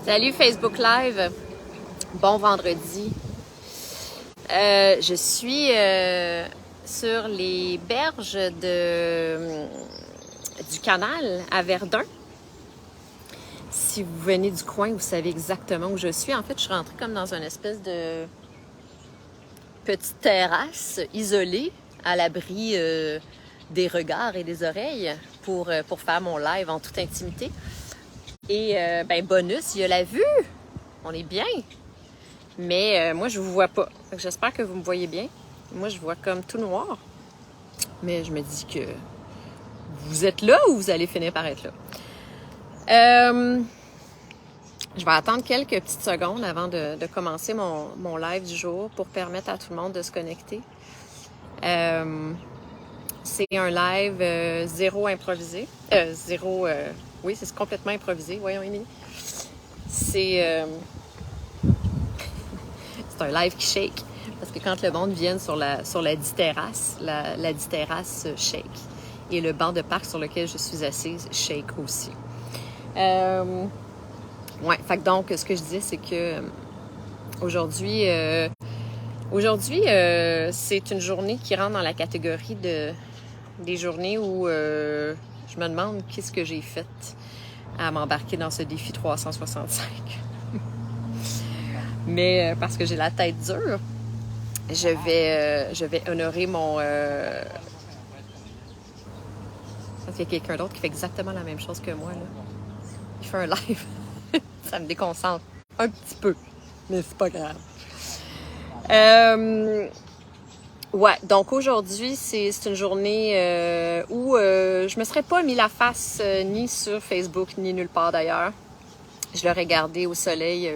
Salut Facebook Live, bon vendredi. Je suis sur les berges du canal à Verdun. Si vous venez du coin, vous savez exactement où je suis. En fait, je suis rentrée comme dans une espèce de petite terrasse isolée à l'abri des regards et des oreilles pour faire mon live en toute intimité. Et bonus, il y a la vue. On est bien. Mais moi, je vous vois pas. J'espère que vous me voyez bien. Moi, je vois comme tout noir. Mais je me dis que vous êtes là ou vous allez finir par être là. Je vais attendre quelques petites secondes avant de commencer mon live du jour pour permettre à tout le monde de se connecter. C'est un live zéro improvisé. Oui, c'est complètement improvisé. Voyons, Émilie. C'est un live qui shake. Parce que quand le monde vient sur la terrasse, la terrasse shake. Et le banc de parc sur lequel je suis assise shake aussi. Ouais, fait que donc, ce que je disais, c'est que aujourd'hui, c'est une journée qui rentre dans la catégorie des journées où je me demande qu'est-ce que j'ai fait à m'embarquer dans ce défi 365. Mais parce que j'ai la tête dure, je vais honorer mon... Parce qu'il y a quelqu'un d'autre qui fait exactement la même chose que moi, là. Il fait un live. Ça me déconcentre un petit peu, mais c'est pas grave. Ouais, donc aujourd'hui, c'est une journée où je me serais pas mis la face ni sur Facebook, ni nulle part d'ailleurs. Je l'aurais gardé au soleil,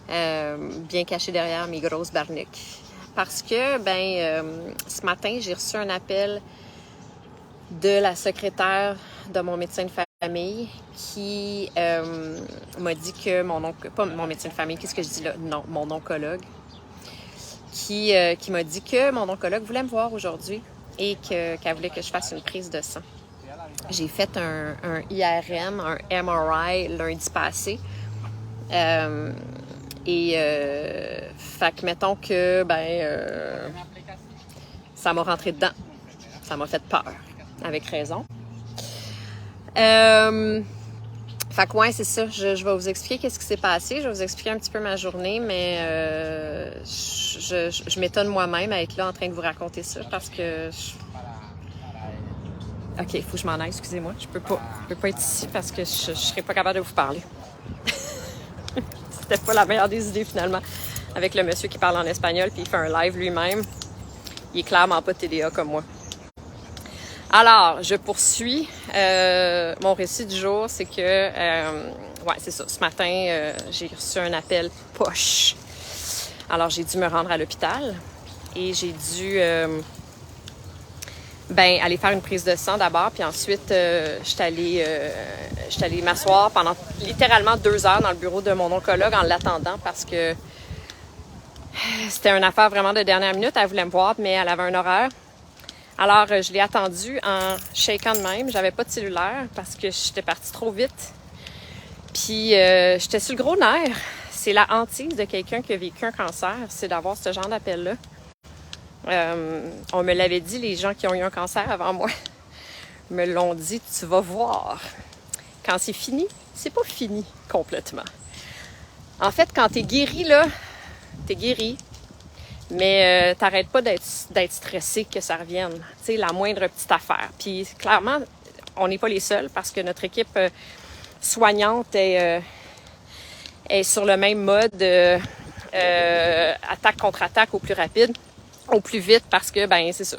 bien caché derrière mes grosses barniques. Parce que, ce matin, j'ai reçu un appel de la secrétaire de mon médecin de famille qui m'a dit que pas mon médecin de famille, qu'est-ce que je dis là? Non, mon oncologue. Qui m'a dit que mon oncologue voulait me voir aujourd'hui et qu'elle voulait que je fasse une prise de sang. J'ai fait un IRM, un MRI lundi passé. Fait que mettons que ça m'a rentré dedans. Ça m'a fait peur, avec raison. Fait que ouais, c'est ça. Je vais vous expliquer qu'est-ce qui s'est passé. Je vais vous expliquer un petit peu ma journée, mais je m'étonne moi-même à être là en train de vous raconter ça parce que... OK, il faut que je m'en aille, excusez-moi. Je peux pas être ici parce que je serais pas capable de vous parler. C'était pas la meilleure des idées finalement. Avec le monsieur qui parle en espagnol puis il fait un live lui-même. Il est clairement pas TDA comme moi. Alors, je poursuis. Mon récit du jour, c'est que... ouais, c'est ça. Ce matin, j'ai reçu un appel poche. Alors, j'ai dû me rendre à l'hôpital et j'ai dû aller faire une prise de sang d'abord. Puis ensuite, je suis allée m'asseoir pendant littéralement 2 heures dans le bureau de mon oncologue en l'attendant parce que c'était une affaire vraiment de dernière minute. Elle voulait me voir, mais elle avait un horaire. Alors, je l'ai attendu en shakant de même. J'avais pas de cellulaire parce que j'étais partie trop vite. Puis, j'étais sur le gros nerf. C'est la hantise de quelqu'un qui a vécu un cancer, c'est d'avoir ce genre d'appel-là. On me l'avait dit, les gens qui ont eu un cancer avant moi me l'ont dit, tu vas voir. Quand c'est fini, c'est pas fini complètement. En fait, quand t'es guéri, là, t'es guéri. Mais t'arrêtes pas d'être stressé que ça revienne. Tu sais, la moindre petite affaire. Puis clairement, on n'est pas les seuls parce que notre équipe soignante est sur le même mode attaque contre attaque au plus rapide, au plus vite parce que c'est ça.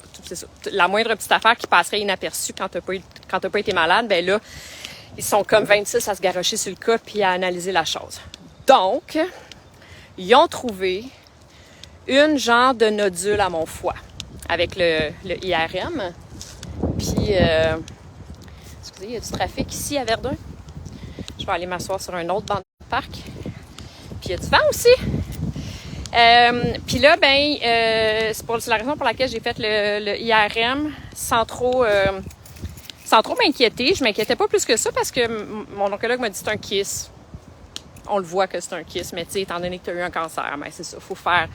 La moindre petite affaire qui passerait inaperçue quand t'as pas été malade, là, ils sont comme 26 à se garrocher sur le cas puis à analyser la chose. Donc, ils ont trouvé une genre de nodule à mon foie avec le IRM. Puis, excusez, il y a du trafic ici à Verdun. Je vais aller m'asseoir sur un autre banc de parc. Puis, il y a du vent aussi. Puis là, c'est la raison pour laquelle j'ai fait le IRM sans trop m'inquiéter. Je m'inquiétais pas plus que ça parce que mon oncologue m'a dit c'est un kiss. on le voit que c'est un kyste, mais tu sais, étant donné que tu as eu un cancer, ben c'est ça, faut faire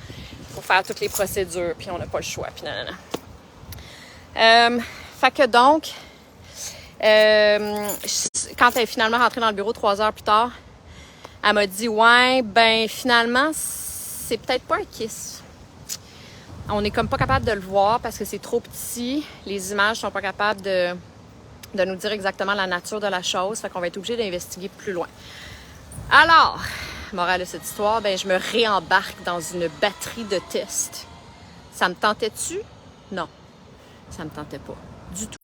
toutes les procédures, puis on n'a pas le choix, puis nanana. Fait que donc, quand elle est finalement rentrée dans le bureau 3 heures plus tard, elle m'a dit, ouais, ben finalement, c'est peut-être pas un kyste. On est comme pas capable de le voir parce que c'est trop petit. Les images sont pas capables de nous dire exactement la nature de la chose. Fait qu'on va être obligé d'investiguer plus loin. Alors, morale de cette histoire, ben je me réembarque dans une batterie de tests. Ça me tentait-tu? Non. Ça me tentait pas. Du tout.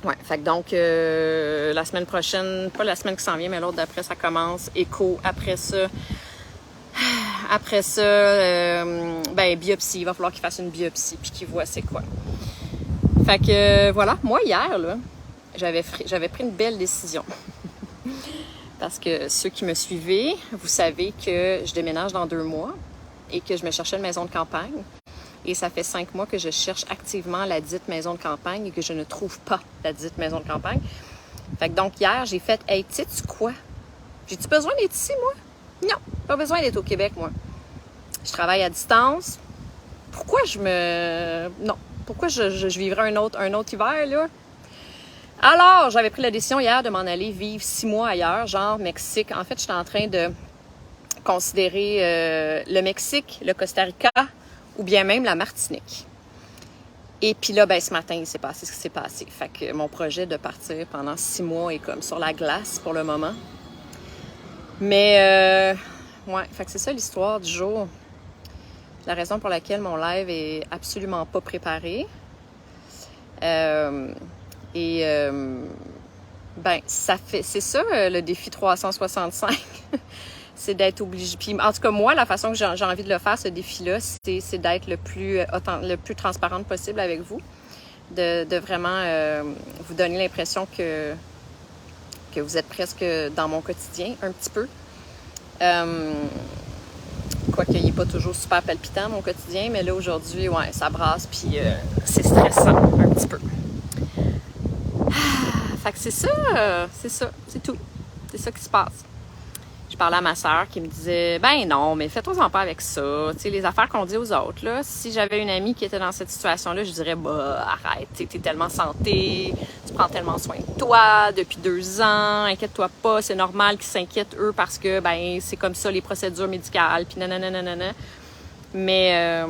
Ouais, fait que donc, la semaine prochaine, pas la semaine qui s'en vient, mais l'autre d'après, ça commence. Écho, après ça, ben, biopsie. Il va falloir qu'il fasse une biopsie puis qu'il voit c'est quoi. Fait que, voilà. Moi, hier, là, j'avais pris une belle décision. Parce que ceux qui me suivez, vous savez que je déménage dans 2 mois et que je me cherchais une maison de campagne. Et ça fait 5 mois que je cherche activement la dite maison de campagne et que je ne trouve pas la dite maison de campagne. Fait que donc, hier, j'ai fait « Hey, tu sais quoi? J'ai-tu besoin d'être ici, moi? Non, pas besoin d'être au Québec, moi. Je travaille à distance. Pourquoi pourquoi je vivrais un autre hiver, là? Alors, j'avais pris la décision hier de m'en aller vivre 6 mois ailleurs, genre Mexique. En fait, j'étais en train de considérer le Mexique, le Costa Rica, ou bien même la Martinique. Et puis là, ben ce matin, il s'est passé ce qui s'est passé. Fait que mon projet de partir pendant 6 mois est comme sur la glace pour le moment. Mais, ouais, fait que c'est ça l'histoire du jour. La raison pour laquelle mon live est absolument pas préparé. Ben, c'est ça le défi 365. C'est d'être obligé. Puis, en tout cas, moi, la façon que j'ai envie de le faire, ce défi-là, c'est d'être le plus transparente possible avec vous. De vraiment vous donner l'impression que vous êtes presque dans mon quotidien, un petit peu. Quoique il n'est pas toujours super palpitant, mon quotidien, mais là, aujourd'hui, ouais, ça brasse, puis c'est stressant, un petit peu. Fait que c'est tout. C'est ça qui se passe. Je parlais à ma sœur qui me disait « Ben non, mais fais-toi-en pas avec ça. Tu sais, les affaires qu'on dit aux autres, là. Si j'avais une amie qui était dans cette situation-là, je dirais « Bah, arrête, t'es tellement santé, tu prends tellement soin de toi depuis 2 ans, inquiète-toi pas, c'est normal qu'ils s'inquiètent, eux, parce que, ben, c'est comme ça, les procédures médicales, puis nanana. » Mais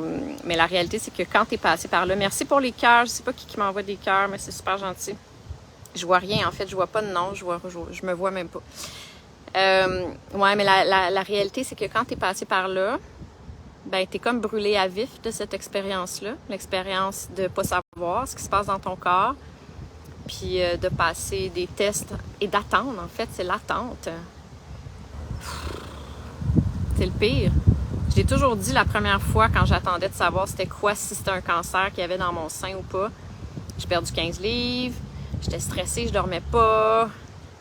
la réalité, c'est que quand t'es passé par là, merci pour les cœurs, je sais pas qui m'envoie des cœurs, mais c'est super gentil. Je vois rien, en fait, je vois pas de nom, je me vois même pas. Ouais, mais la réalité, c'est que quand t'es passé par là, ben t'es comme brûlé à vif de cette expérience-là. L'expérience de pas savoir ce qui se passe dans ton corps, puis de passer des tests et d'attendre, en fait, c'est l'attente. C'est le pire. Je l'ai toujours dit la première fois quand j'attendais de savoir c'était quoi, si c'était un cancer qu'il y avait dans mon sein ou pas. J'ai perdu 15 livres, j'étais stressée, je dormais pas.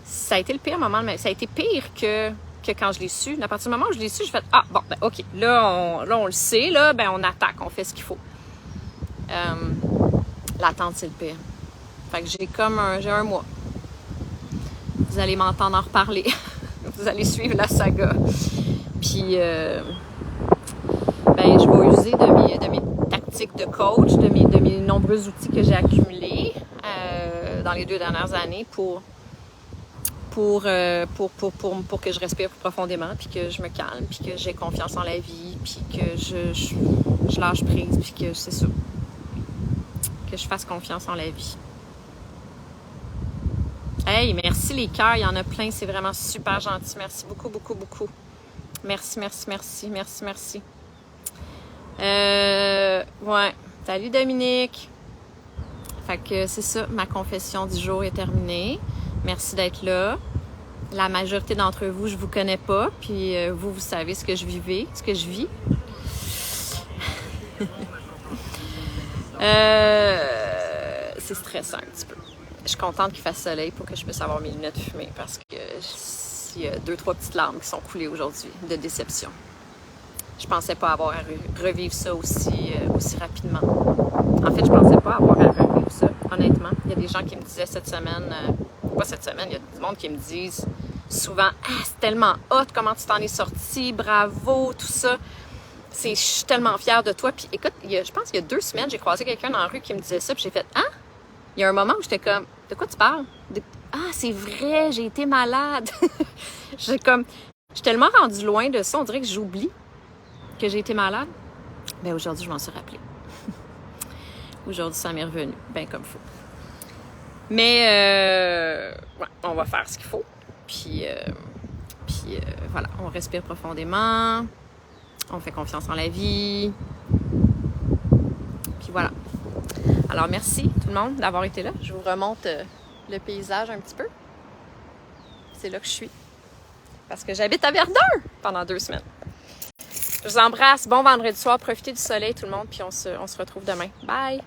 Ça a été le pire moment, mais ça a été pire que quand je l'ai su. À partir du moment où je l'ai su, j'ai fait « Ah, bon, ben OK, là, on le sait, là, ben on attaque, on fait ce qu'il faut. » L'attente, c'est le pire. Fait que j'ai un mois. Vous allez m'entendre en reparler. Vous allez suivre la saga. Puis, ben je vais user de mes tactiques de coach, de mes nombreux outils que j'ai accumulés dans les 2 dernières années pour que je respire plus profondément, puis que je me calme, puis que j'ai confiance en la vie, puis que je lâche prise, puis que c'est ça. Que je fasse confiance en la vie. Hey, merci les cœurs, il y en a plein, c'est vraiment super gentil. Merci beaucoup, beaucoup, beaucoup. Merci. Ouais. Salut Dominique. Fait que c'est ça, ma confession du jour est terminée. Merci d'être là. La majorité d'entre vous, je vous connais pas, puis vous savez ce que je vis. C'est stressant un petit peu. Je suis contente qu'il fasse soleil pour que je puisse avoir mes lunettes fumées parce que il y a 2-3 petites larmes qui sont coulées aujourd'hui de déception. Je pensais pas avoir à revivre ça aussi rapidement. En fait, je pensais pas avoir à revivre ça, honnêtement. Il y a des gens qui me disaient cette semaine, pas cette semaine, il y a du monde qui me disent souvent « Ah, c'est tellement hot, comment tu t'en es sorti, bravo, tout ça. » Je suis tellement fière de toi. Puis écoute, je pense qu'il y a 2 semaines, j'ai croisé quelqu'un dans la rue qui me disait ça, puis j'ai fait « Ah! » Il y a un moment où j'étais comme « De quoi tu parles? » Ah, c'est vrai, j'ai été malade. Je suis tellement rendue loin de ça, on dirait que j'oublie que j'ai été malade. Ben aujourd'hui, je m'en suis rappelée. Aujourd'hui, ça m'est revenu, ben comme il faut. Mais ouais, on va faire ce qu'il faut. Puis voilà, on respire profondément. On fait confiance en la vie. Puis voilà. Alors merci tout le monde d'avoir été là. Je vous remonte le paysage un petit peu. C'est là que je suis. Parce que j'habite à Verdun pendant 2 semaines. Je vous embrasse. Bon vendredi soir. Profitez du soleil tout le monde. Puis on se retrouve demain. Bye!